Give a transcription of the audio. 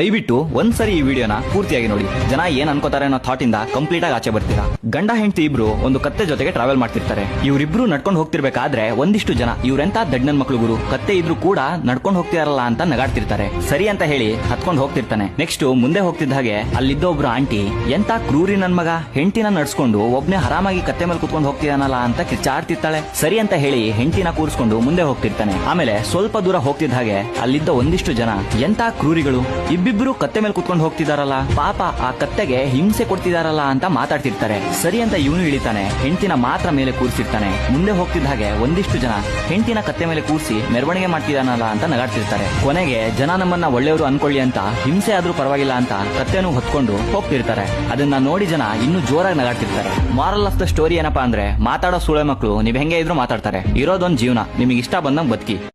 ದಯವಿಟ್ಟು ಒಂದ್ಸರಿ ಈ ವಿಡಿಯೋನ ಪೂರ್ತಿಯಾಗಿ ನೋಡಿ. ಜನ ಏನ್ ಅನ್ಕೋತಾರೆ ಅನ್ನೋ ಥಾಟ್ ಇಂದ ಕಂಪ್ಲೀಟ್ ಆಗಿ ಆಚೆ ಬರ್ತೀರಾ. ಗಂಡ ಹೆಂಡತಿ ಇಬ್ರು ಒಂದು ಕತ್ತೆ ಜೊತೆಗೆ ಟ್ರಾವೆಲ್ ಮಾಡ್ತಿರ್ತಾರೆ. ಇವರಿಬ್ರು ನಡ್ಕೊಂಡು ಹೋಗ್ತಿರ್ಬೇಕಾದ್ರೆ ಒಂದಿಷ್ಟು ಜನ ಇವ್ರೆಂತ ದಡ್ಡನ್ ಮಕ್ಳು ಗುರು, ಕತ್ತೆ ಇದ್ರು ಕೂಡ ನಡ್ಕೊಂಡು ಹೋಗ್ತಿರಲ್ಲ ಅಂತ ನಗಾಡ್ತಿರ್ತಾರೆ. ಸರಿ ಅಂತ ಹೇಳಿ ಹತ್ಕೊಂಡು ಹೋಗ್ತಿರ್ತಾನೆ. ನೆಕ್ಸ್ಟ್ ಮುಂದೆ ಹೋಗ್ತಿದ್ದ ಹಾಗೆ ಅಲ್ಲಿದ್ದ ಒಬ್ರು ಆಂಟಿ, ಎಂತ ಕ್ರೂರಿ ನನ್ ಮಗ ಹೆಂಡತಿನ ನಡ್ಸ್ಕೊಂಡು ಒಬ್ನೇ ಆರಾಮಾಗಿ ಕತ್ತೆ ಮೇಲೆ ಕುತ್ಕೊಂಡು ಹೋಗ್ತಿದಾನಲ್ಲ ಅಂತ ಕಿಚ್ಚಾಡ್ತಿರ್ತಾಳೆ. ಸರಿ ಅಂತ ಹೇಳಿ ಹೆಂಡತಿನ ಕೂರಿಸ್ಕೊಂಡು ಮುಂದೆ ಹೋಗ್ತಿರ್ತಾನೆ. ಆಮೇಲೆ ಸ್ವಲ್ಪ ದೂರ ಹೋಗ್ತಿದ್ದ ಹಾಗೆ ಅಲ್ಲಿದ್ದ ಒಂದಿಷ್ಟು ಜನ, ಎಂತ ಕ್ರೂರಿಗಳು, ಇಬ್ಬಿಬ್ರು ಕತ್ತೆ ಮೇಲೆ ಕುತ್ಕೊಂಡು ಹೋಗ್ತಿದಾರಲ್ಲ, ಪಾಪ ಆ ಕತ್ತೆಗೆ ಹಿಂಸೆ ಕೊಡ್ತಿದಾರಲ್ಲ ಅಂತ ಮಾತಾಡ್ತಿರ್ತಾರೆ. ಸರಿ ಅಂತ ಇವನು ಇಳಿತಾನೆ, ಹೆಂಡತಿನ ಮಾತ್ರ ಮೇಲೆ ಕೂರಿಸಿರ್ತಾನೆ. ಮುಂದೆ ಹೋಗ್ತಿದ್ದ ಹಾಗೆ ಒಂದಿಷ್ಟು ಜನ ಹೆಂಡತಿನ ಕತ್ತೆ ಮೇಲೆ ಕೂರಿಸಿ ಮೆರವಣಿಗೆ ಮಾಡ್ತಿದಾನಲ್ಲ ಅಂತ ನಗಾಡ್ತಿರ್ತಾರೆ. ಕೊನೆಗೆ ಜನ ನಮ್ಮನ್ನ ಒಳ್ಳೆಯವರು ಅನ್ಕೊಳ್ಳಿ ಅಂತ ಹಿಂಸೆ ಆದ್ರೂ ಪರವಾಗಿಲ್ಲ ಅಂತ ಕತ್ತೆನೂ ಹೊತ್ಕೊಂಡು ಹೋಗ್ತಿರ್ತಾರೆ. ಅದನ್ನ ನೋಡಿ ಜನ ಇನ್ನೂ ಜೋರಾಗಿ ನಗಾಡ್ತಿರ್ತಾರೆ. ಮಾರಲ್ ಆಫ್ ದ ಸ್ಟೋರಿ ಏನಪ್ಪಾ ಅಂದ್ರೆ, ಮಾತಾಡೋ ಸುಳೆ ಮಕ್ಕಳು ನೀವ್ ಹೆಂಗೆ ಇದ್ರು ಮಾತಾಡ್ತಾರೆ. ಇರೋದೊಂದ್ ಜೀವನ, ನಿಮಗೆ ಇಷ್ಟ ಬಂದಂಗ್ ಬದುಕಿ.